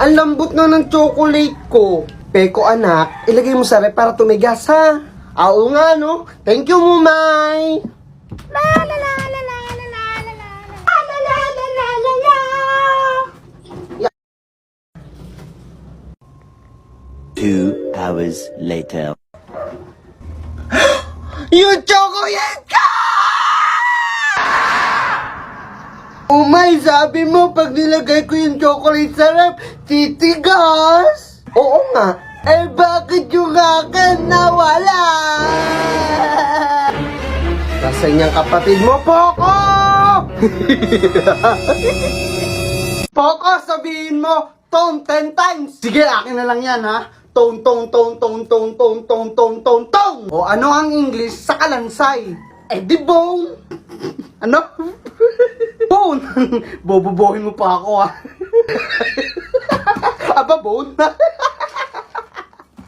Ang lambot na ng chocolate ko. Peko anak, ilagay mo sa rep para tumigas ha. Oo nga no. Thank you Mumay. La la la la la la la la la la la la la la. 2 hours later. Yung chocolate ka! Umay, sabi mo pag nilagay ko yung chocolate sa rep, titigas? Oo nga. Eh bakit yung akin nawala? Nasaan niyang kapatid mo, Poco? Poco, sabihin mo, tone 10 times. Sige, akin na lang yan, ha? Tone, tone, tone, tone, tone, tone, tone, tone, tone, tone. O ano ang English sa kalansay? Eh di bone. Ano? Bone. Bobobohin mo pa ako, ha? Aba, bone?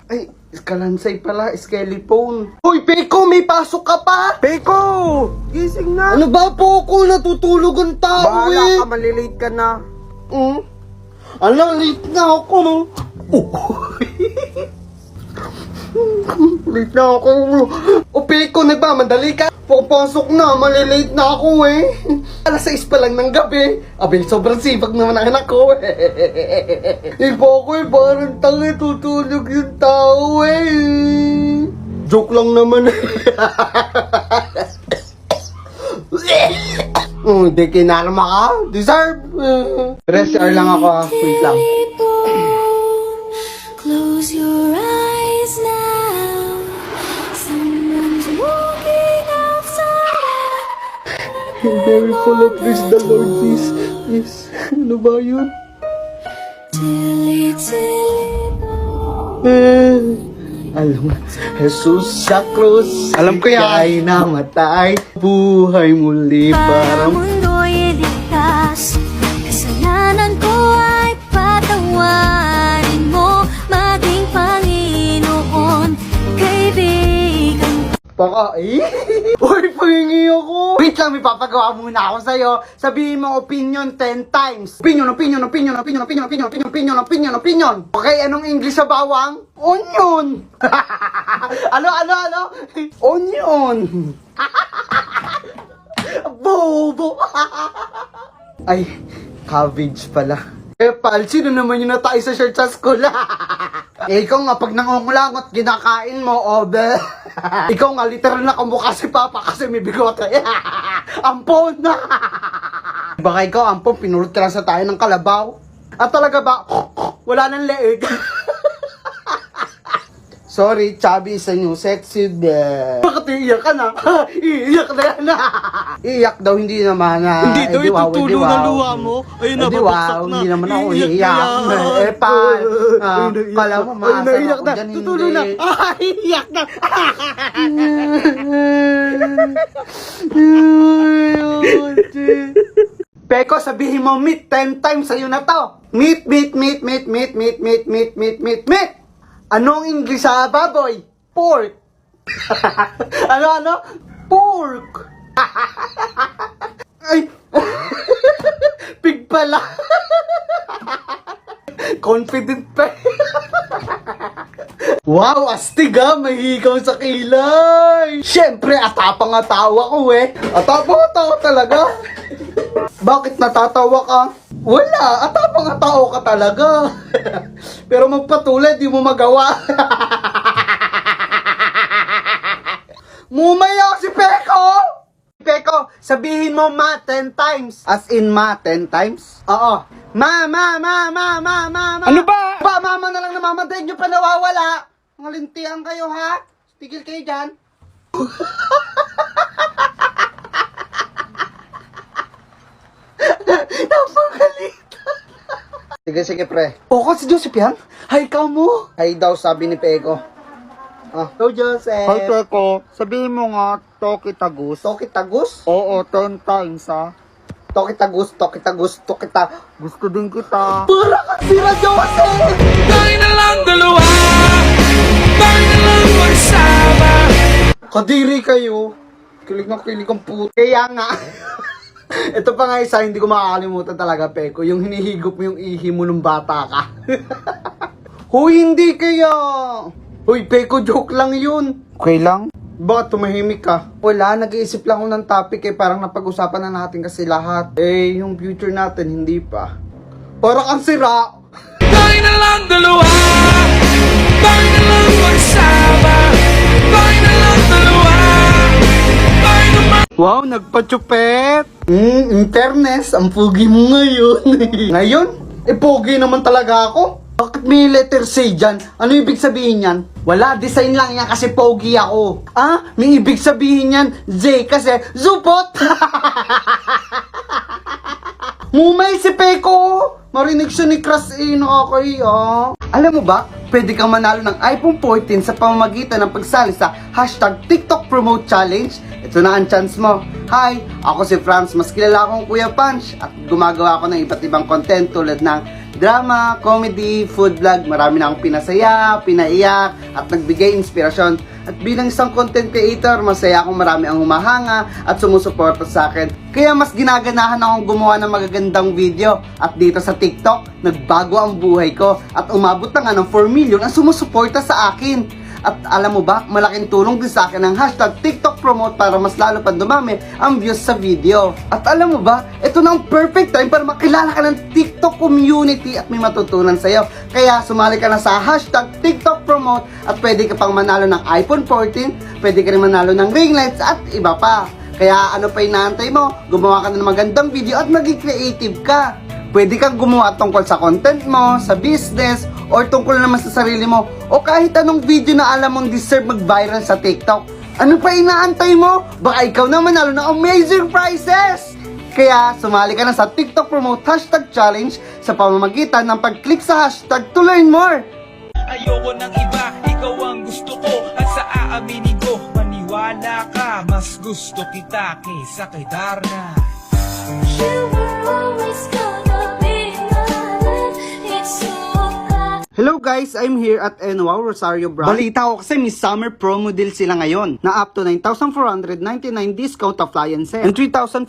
Ay, kalansay pala, skeleton. Uy, Peko, may pasok ka pa? Peko! Gising na. Ano ba, Poco? Natutulog ang tao, Bahala ka, malilate ka na. Ano, late na ako, no? Late na ako. O, Peko, nagmamadali ka. Papasok na, malilate na ako eh. Alas 6 pa lang ng gabi. Abel, sobrang sipag naman ang anak ko eh. Iba ko eh, parang tanga tutulog yung tao eh. Joke lang naman eh. Hindi kinarma ka. Deserve. Rest hour lang ako ha. Wait lang. Close your eyes now. Someone's walking outside. Very full of praise the Lord, please. Yes. Ano ba yun? Tilly, Alam mo, Jesus sa krus. Alam ko yan. Ay namatay. Buhay muli para parang... mundo'y ligtas. Kasalanan ko ay patawarin mo. Maging Panginoon, kaibigan. Baka, eh? Uy, pahingi ako. Wait lang, may papagawa muna ako sa'yo. Sabihin mo opinion 10 times. Opinion, opinion, opinion, opinion, opinion, opinion, opinion, opinion, opinion, opinion. Okay, anong English sa bawang? Onion. Ano? Onion. Bobo. Ay, cabbage pala. Eh, pal, sino naman yung natay sa shirt sa school? Eh, ikaw nga, pag nangungulangot, kinakain mo, obe. Ikaw nga, literal na kamukha si Papa kasi may bigote. Ampon na. Baka ikaw, ampon, pinulot ka lang sa tayo ng kalabaw. At talaga ba, wala nang leeg. Sorry, chubby is a new sexy day. Bakit iiyak ka na? Iiyak na yan. Iiyak daw, hindi naman na. Hindi daw itutulo na luha mo. Ayun na, babaksak na. Hindi naman ako Iiyak iiyak. na yan. Eh, pa. Kala mo, maasar naiyak ako na. dyan, Tutulo hindi. na. Iiyak na. Peko, sabihin mo, meat 10 times sa'yo na to. Meat, meat, meat, meat, meat, meat, meat, meat, meat, meat, meat. Anong English sa baboy? Pork. Ano? Pork. Ay. Pig pala. Confident pa. Wow, astig ha, may hikaw sa kilay. Siyempre, atapang nga tawa ko eh. Atapang nga tawa talaga. Bakit natatawa ka? Wala, atapang nga tao ka talaga. Pero magpatuloy, di mo magawa. Mumaya si Peko! Peko, sabihin mo ma 10 times. As in ma 10 times? Oo. Ma. Ano ba? Ba, mama na lang namamatay nyo pa nawawala. Mga lintihan kayo ha. Tigil kayo dyan. Napagalit. Sige, pre. O, si Joseph yan? Hay ka mo. Hay daw, sabi ni Peko. Hello, Joseph. Hoy, Peko, sabihin mo nga, Toki Tagus. Toki tagus? Oo, 10 times ha. Toki tagus. Gusto din kita. Para ka sila, Joseph! Tayo na lang dalawa, tayo na lang magsama. Kadiri kayo. Kilig na kilig ang puto. Kaya nga. Ito pa nga isa, hindi ko makakalimutan talaga, Peko. Yung hinihigop mo yung ihi mo nung bata ka. Huy, hindi kaya. Huy, Peko, joke lang yun. Okay lang? Bakit tumahimik ka? Wala, nag-iisip lang ako ng topic parang napag-usapan na natin kasi lahat. Yung future natin, hindi pa. Para kang sira. Tayo na lang dalawa, tayo na lang magsama, tayo na lang dalawa, tayo na Wow, nagpa-chupet. In fairness, ang pogi mo ngayon. Ngayon? Pogi naman talaga ako. Bakit may letter C dyan? Ano ibig sabihin yan? Wala, design lang yan kasi pogi ako. May ibig sabihin yan, J kasi zupot. Mumay si Peko. Marinig siya ni Crush nakakaya. Alam mo ba, pwede kang manalo ng iPhone 14 sa pamamagitan ng pagsali sa hashtag TikTok Promote Challenge. Ito na ang chance mo. Hi, ako si Franz, mas kilala akong Kuya Punch at gumagawa ako ng iba't ibang content tulad ng drama, comedy, food vlog. Marami na akong pinasaya, pinaiyak at nagbigay inspirasyon. At bilang isang content creator, masaya akong marami ang humahanga at sumusuporta sa akin. Kaya mas ginaganahan akong gumawa ng magagandang video. At dito sa TikTok, nagbago ang buhay ko at umabot na nga ng 4 million ang sumusuporta sa akin. At alam mo ba, malaking tulong din sa akin ang hashtag TikTok Promote para mas lalo pa dumami ang views sa video. At alam mo ba, ito na ang perfect time para makilala ka ng TikTok community at may matutunan sa'yo. Kaya sumali ka na sa hashtag TikTok Promote at pwede ka pang manalo ng iPhone 14, pwede ka rin manalo ng ring lights at iba pa. Kaya ano pa inaantay mo? Gumawa ka na ng magandang video at maging creative ka. Pwede kang gumawa tungkol sa content mo, sa business, or tungkol naman sa sarili mo, o kahit anong video na alam mong deserve mag-viral sa TikTok. Ano pa inaantay mo? Baka ikaw naman manalo ng amazing prizes! Kaya sumali ka na sa TikTok Promote Hashtag Challenge sa pamamagitan ng pag-click sa hashtag to learn more. ayoko ng iba, ikaw ang gusto ko. At sa aaminin ko, maniwala ka, mas gusto kita kaysa kay Darna. You were always gonna be my love. It's so hard. Hello guys, I'm here at NWOW Rosario Brand. Balita ko kasi may summer promo deal sila ngayon na up to 9,499 discount appliances and 3,500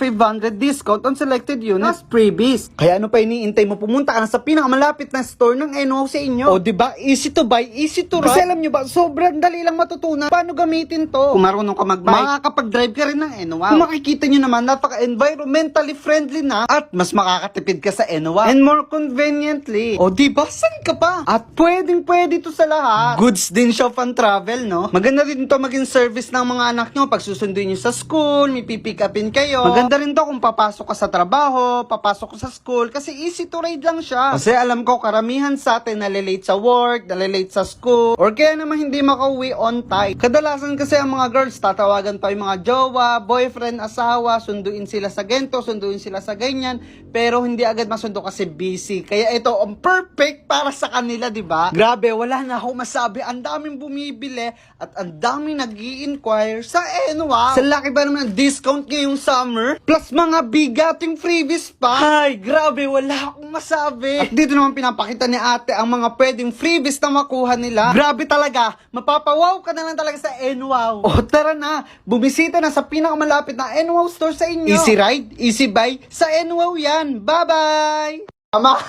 discount on selected units freebies. Kaya ano pa iniintay mo? Pumunta ka na sa pinakamalapit na store ng NWOW sa inyo. O diba, easy to buy, easy to run. Kasi alam nyo ba, sobrang dali lang matutunan paano gamitin to. Kung marunong ka mag-bike, makakapag-drive ka rin ng NWOW. Kung makikita nyo naman, napaka-environmentally friendly na at mas makakatipid ka sa NWOW. And more conveniently. O diba, saan ka pa? At pwedeng-pwede to sa lahat. Goods din siya fan travel, no? Maganda rin to maging service ng mga anak nyo. Pag susunduin nyo sa school, may pipick upin kayo. Maganda rin to kung papasok ka sa trabaho, papasok ka sa school, kasi easy to ride lang siya. Kasi alam ko, karamihan sa atin nalilate sa work, nalilate sa school, or kaya naman hindi makauwi on time. Kadalasan kasi ang mga girls, tatawagan pa yung mga jowa, boyfriend, asawa, sunduin sila sa gento, sunduin sila sa ganyan, pero hindi agad masundo kasi busy. Kaya ito, ang perfect para sa kanila, di ba? Grabe, wala na ako masabi. Ang daming bumibili at ang daming nag-i-inquire sa NWOW. Sa laki ba naman ang discount ngayong summer? Plus mga bigating freebies pa. Ay, grabe, wala akong masabi. At dito naman pinapakita ni ate ang mga pwedeng freebies na makuha nila. Grabe talaga, mapapawaw ka na lang talaga sa NWOW. O tara na, bumisita na sa pinakamalapit na NWOW store sa inyo. Easy ride, easy buy, sa NWOW yan. Bye-bye! Mama!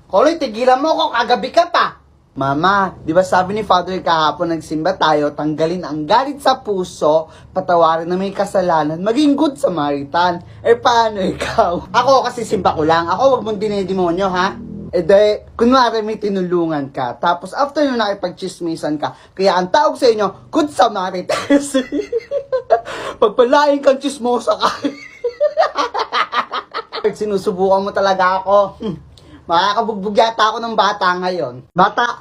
Koloy, tigilan mo ako, kagabi ka pa. Mama, di ba sabi ni Father kahapon nagsimba tayo, tanggalin ang galit sa puso, patawarin na may kasalanan, maging good Samaritan. Paano ikaw? Ako kasi simba ko lang, ako wag mong dinedemonyo, ha? Kunwari may tinulungan ka, tapos after nyo nakipag-chismisan ka, kaya ang tawag sa inyo, good Samaritans. Pagpalain kang chismosa ka. Sinusubukan mo talaga ako. Makakabugbog yata ako ng bata ngayon. Bata!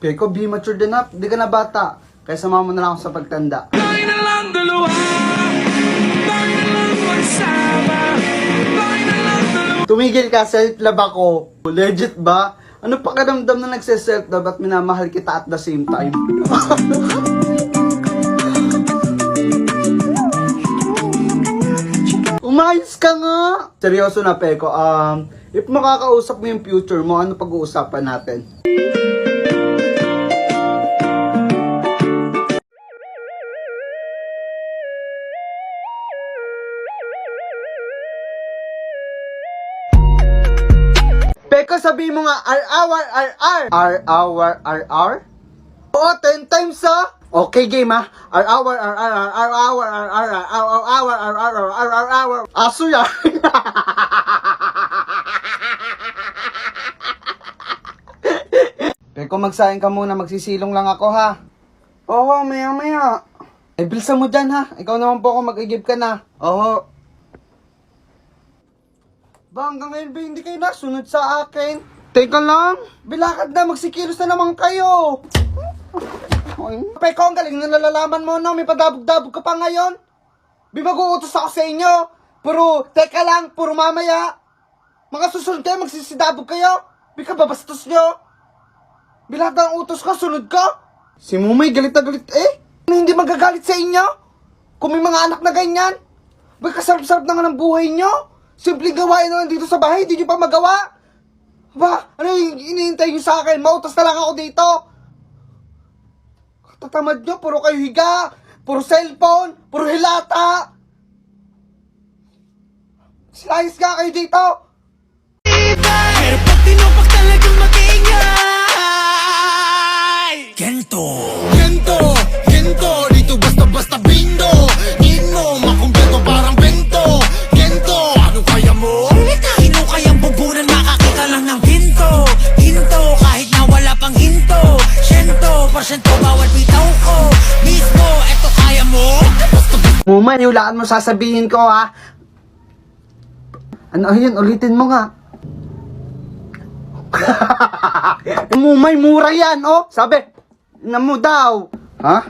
Peko, be mature enough. Di ka na bata. Kaya sama mo na lang ako sa pagtanda. Tayo na lang dalawa, tayo na lang magsama, tayo na lang dalawa. Tumigil ka, self-love ako. Legit ba? Ano pakiramdam na nagse-self-love at minamahal kita at the same time? Umayos ka nga! Seryoso na, Peko. If makakausap mo yung future mo, ano pag-uusapan natin? sabihin mo nga, R-hour. Oo, 10 times ha. Okay, game ha. R-hour. Aso yan. Pero kung magsahin ka muna, magsisilong lang ako ha. Oo, maya. Eh, bilisan mo dyan ha. Ikaw naman po ako mag-igib ka na. Oo. Ba, hanggang ngayon ba hindi kayo nasunod sa akin? Teka lang. Bilakad na, magsikilos na naman kayo. Peko, ang galing na nalalaman mo, no? May padabog-dabog ka pa ngayon. Mag-uutos ako sa inyo. Puro, teka lang, puro mamaya. Mga susunod kayo, magsisidabog kayo. Bika babastos nyo. Bilakad ang utos ka, sunod ka. Si Mumay, galit na galit eh. Hindi magagalit sa inyo? Kung may mga anak na ganyan. Baka sarap-sarap na nga ng buhay nyo. Simpleng gawain na lang dito sa bahay, hindi nyo pa magawa. Ba, ano yung iniintay nyo sa akin? Mautas na lang ako dito. Katatamad nyo, puro kayo higa, puro cellphone, puro hilata. Silayas nga kayo dito. Pero pag tinupak talagang mag-ingay Gento Dito basta-basta bindo Need mo, makumpleto parang bento Gento, ano kaya mo? Sino kayang bubunan makakita lang ng Hinto, kahit na wala pang hinto 100% bawal bitaw ko Mismo, eto kaya mo? Mumay, hulaan mo sasabihin ko ha. Ano yun? Ulitin mo nga. Mumay, mura yan, oh. Sabi, na mo daw. Ha?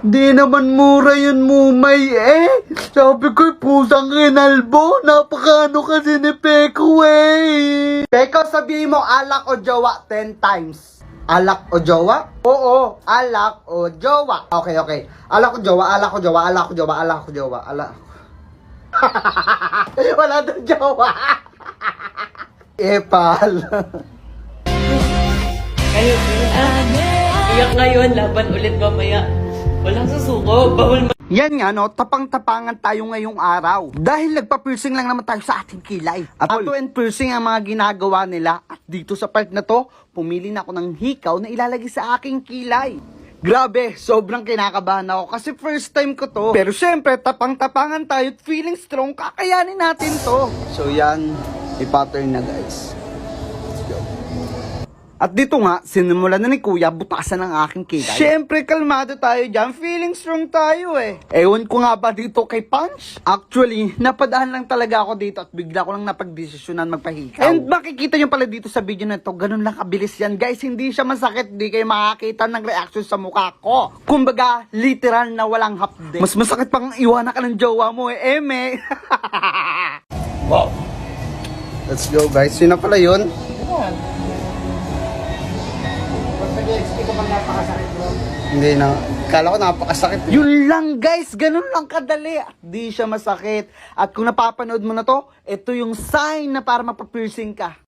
Di naman mura yun, Mumay, eh. Sabi ko, pusang kinalbo. Napakano kasi ni Peko, eh. Peko, sabihin mo, alak o jowa 10 times. Alak o jowa? Oo, alak o jowa. Okay. Alak o jowa. Wala daw jowa. Epal. Kayo, iyak ngayon, laban ulit mamaya. Walang susuko, bawal Yan nga no, tapang-tapangan tayo ngayong araw. Dahil nagpa-piercing lang naman tayo sa ating kilay. At tattoo and piercing ang mga ginagawa nila. At dito sa part na to, pumili na ako ng hikaw na ilalagay sa aking kilay. Grabe, sobrang kinakabahan ako kasi first time ko to. Pero syempre, tapang-tapangan tayo at feeling strong, kakayanin natin to. So yan, i-pattern na guys. Let's go. At dito nga, sinimulan na ni Kuya butasan ng aking kilay. Syempre, kalmado tayo dyan. Feeling strong tayo eh. Ewan ko nga ba dito kay Punch? Actually, napadaan lang talaga ako dito at bigla ko lang napagdesisyonan magpahikaw. And makikita nyo pala dito sa video na to, ganun lang kabilis yan. Guys, hindi siya masakit. Hindi kayo makakita ng reaction sa mukha ko. Kumbaga, literal na walang hapde. Mas masakit pang iwanan ka ng jowa mo eh, Eme. Wow. Let's go guys. Sino pala yun? Hindi na. Kala ko napakasakit. Yun lang guys, ganun lang kadali. At di siya masakit. At kung napapanood mo na to, ito yung sign na para mapapiercing ka.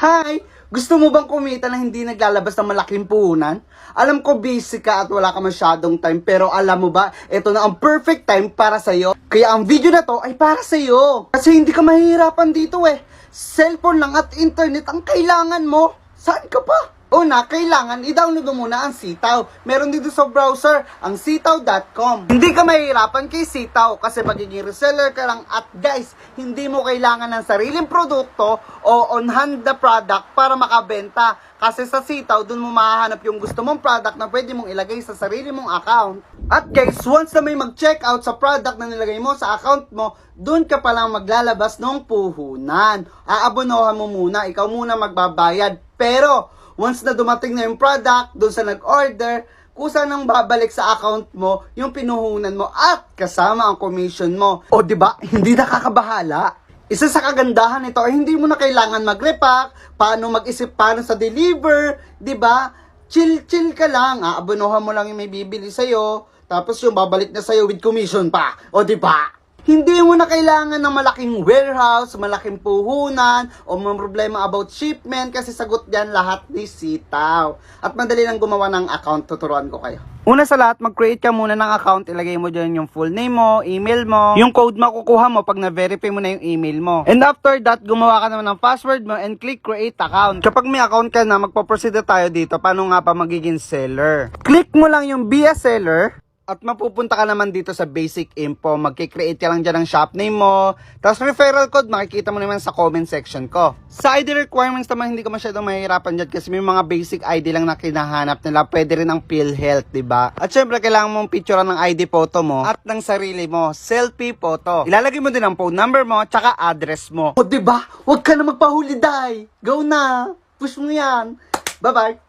Hi! Gusto mo bang kumita na hindi naglalabas ng malaking puhunan? Alam ko busy ka at wala ka masyadong time, pero alam mo ba, ito na ang perfect time para sa'yo. Kaya ang video na to ay para sa'yo. Kasi hindi ka mahihirapan dito eh. Cellphone lang at internet ang kailangan mo. Saan ka pa? Una, kailangan i-download mo muna ang Sitaw. Meron dito sa browser, ang sitaw.com. Hindi ka mahihirapan kay Sitaw kasi magiging reseller ka lang at guys, hindi mo kailangan ng sariling produkto o on-hand na product para makabenta. Kasi sa Sitaw, dun mo mahahanap yung gusto mong product na pwede mong ilagay sa sarili mong account. At guys, once na may mag-check out sa product na nilagay mo sa account mo, dun ka palang maglalabas ng puhunan. Aabonohan mo muna, ikaw muna magbabayad. Pero, once na dumating na yung product, doon sa nag-order, kusa nang babalik sa account mo yung pinuhunan mo at kasama ang commission mo. O diba, hindi nakakabahala. Isa sa kagandahan nito ay hindi mo na kailangan mag-repack, paano mag-isip, paano sa deliver, diba? Chill ka lang, aabonohan mo lang yung may bibili sa'yo, tapos yung babalik na sa'yo with commission pa. O diba? Hindi mo na kailangan ng malaking warehouse, malaking puhunan, o mga problema about shipment kasi sagot yan lahat ni Sitaw. At madali lang gumawa ng account, tuturuan ko kayo. Una sa lahat, mag-create ka muna ng account, ilagay mo dyan yung full name mo, email mo, yung code makukuha mo pag na-verify mo na yung email mo. And after that, gumawa ka naman ng password mo and click create account. Kapag may account ka na, magpo-proceed na tayo dito, paano nga pa magiging seller. Click mo lang yung be a seller, at mapupunta ka naman dito sa basic info. Magkikreate ka lang dyan ng shop name mo. Tapos referral code, makikita mo naman sa comment section ko. Sa ID requirements naman, hindi ko masyadong mahirapan dyan kasi may mga basic ID lang na kinahanap nila. Pwede rin ang PhilHealth, diba? At syempre, kailangan mong picturean ng ID photo mo at ng sarili mo. Selfie photo. Ilalagay mo din ang phone number mo tsaka address mo. O diba? Huwag ka na magpahuli, day. Go na. Push mo yan. Bye-bye.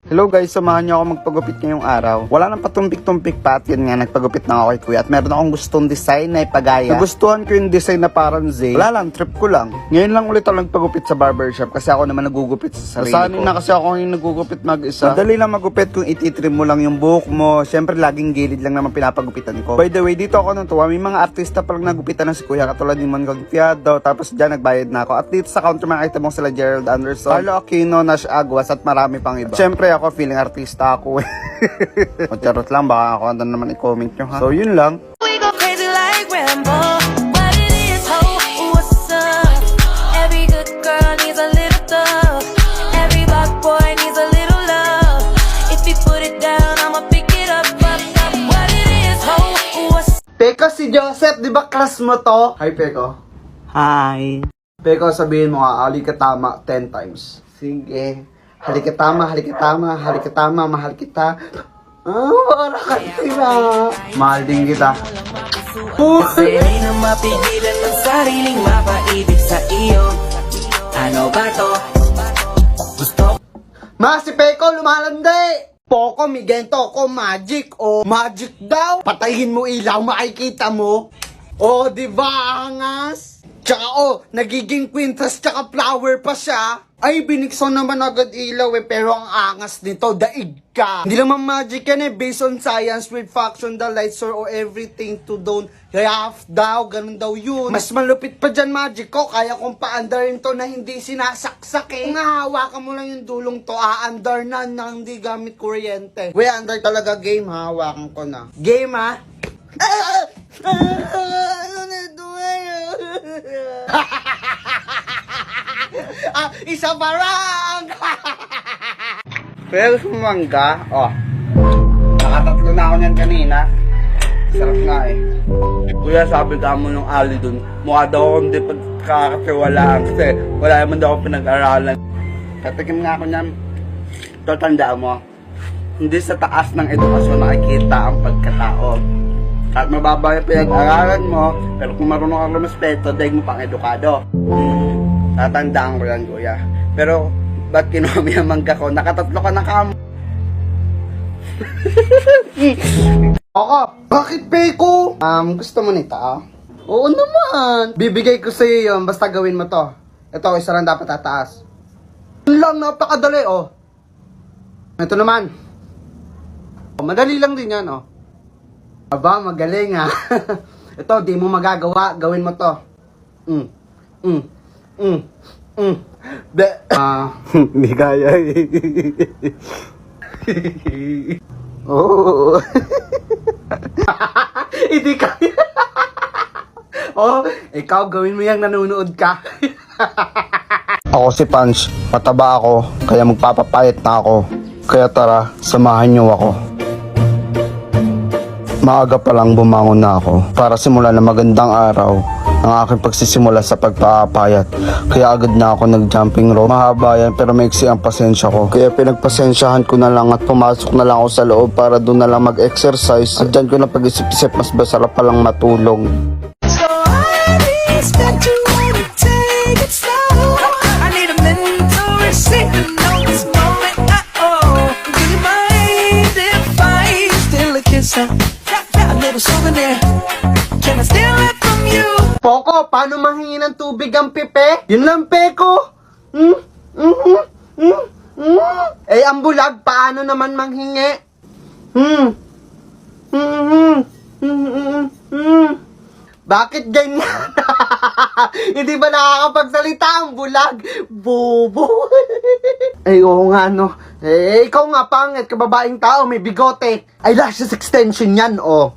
Hello guys, samahan niyo ako magpagupit ngayong araw. Wala nang patumpik-tumpik pa at yun nga, nagpagupit na ako kay kuya. At meron akong gustong design na ipagaya. Nagustuhan ko yung design na parang Zay. Wala lang, trip ko lang. Ngayon lang ulit ako nagpagupit sa barbershop kasi ako naman nagugupit sa sarili ko. Nasanay na kasi ako yung nagugupit mag-isa. Madali lang magupit kung ititrim mo lang yung buhok mo. Siyempre, laging gilid lang naman pinapagupitan ko. By the way, dito ako nung tuwa, may mga artista palang nagupitan ng si kuya katulad ni Mangang Fiado. Tapos dyan nagbayad na ako. At dito sa counter makikita mo sila Gerald Anderson, Carlo Aquino, Nash Aguas at marami pang iba. Siyempre, ako feeling artista ako eh. O charot lang, baka ako naman i-comment nyo ha. So yun lang. We go crazy like Rambo. What it is, ho, what's up? Every good girl needs a little thug. Every black boy needs a little love. If you put it down, I'ma pick it up, up, up. What it is, ho, what's Peko, si Joseph, di ba class mo to? Hi, Peko. Hi. Peko, sabihin mo nga, ali ka tama 10 times. Sige. Halika tama, halika tama, halika tama, mahal kita. Para ka sila. Mahal din kita. Kasi di na mapigilan ng sariling mapaibig sa iyo. Ano ba to? Gusto Ma, si Peko, lumalandi! Poko, migento ko, magic. O, magic daw. Patayin mo ilaw, makikita mo. O, di ba, angas? Tsaka, nagiging quintas, tsaka flower pa siya. Ay, binikson naman agad ilaw eh, pero ang angas nito, daig ka. Hindi naman magic yan eh, based on science with faction, the lights or everything to don't have daw, ganun daw yun. Mas malupit pa dyan magic ko, kaya kong pa-andarin to na hindi sinasaksak eh. Kung hahawakan mo lang yung dulong to, aandar na hindi gamit kuryente. We, andar talaga game, hahawakan ko na. Game ha? Ano na ito isa parang! Pero sumangga, nakatatlo na ako niyan kanina. Sarap nga eh. Kuya, sabi ka mo nung ali dun, mukha daw akong di pagkakatiwalaan kasi wala naman daw ako pinag-aralan. Katikim nga ako niyan, tatandaan mo, hindi sa taas ng edukasyon nakikita ang pagkatao. Kahit mababa yung pinag-aralan mo, pero kung marunong kang lumispeto, daig mo pang edukado. Tatandaan ko yan, kuya. Pero, ba't kinuha mo yung mangga ko? Nakatatlo ka na kam. Ako, bakit Peko? Gusto mo nito, Oo naman. Bibigay ko sa'yo yun, basta gawin mo to. Ito, isa lang dapat tataas. Yun lang, napakadali, Ito naman. Madali lang din yan, Aba, magaling, Ito, di mo magagawa, gawin mo to. Hindi kaya eh. Oo. Hindi kaya. Ikaw gawin mo yung nanonood ka. Ako si Punch, mataba ako, kaya magpapapayat na ako. Kaya tara, samahan niyo ako. Maaga pa lang bumangon na ako para simulan ng magandang araw ang aking pagsisimula sa pagpapayat. Kaya agad na ako nag-jumping rope. Mahaba yan pero maiksi ang pasensya ko. Kaya pinagpasensyahan ko na lang at pumasok na lang ako sa loob para doon na lang mag-exercise. At dyan ko na pag-isip-isip mas masarap palang matulog. So I expect you wanna take it slow. I need a mentor to know this moment. Do you mind if I still a kiss? A little souvenir. Can I steal it from you? Poko, paano manghingi ng tubig ang pipe? Yun lang, Peko. Eh, ang bulag, paano naman manghingi? Bakit ganyan? Hindi ba nakakapagsalita ang bulag? Bobo. Ay, oo nga, no. Eh, ikaw nga, pangit, kababaeng tao, may bigote. Eyelashes extension yan, oh.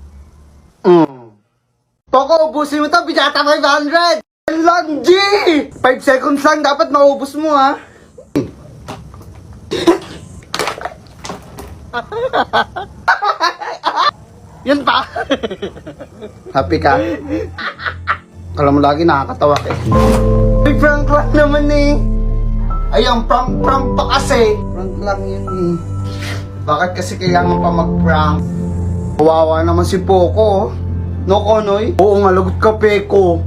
Toko, ubusin mo to, pinata 500! Yan lang, G! 5 seconds lang, dapat maubos mo, ha? Yan pa! Happy ka? Kala mo lagi nakakatawa ka eh. Ay, prank lang naman eh. Ay, ang prank pa kasi. Prank lang yun eh. Bakit kasi kailangan pa mag-prank? Kawawa naman si Poco. No, Konoy? Oo nga, lagot ka, Peko.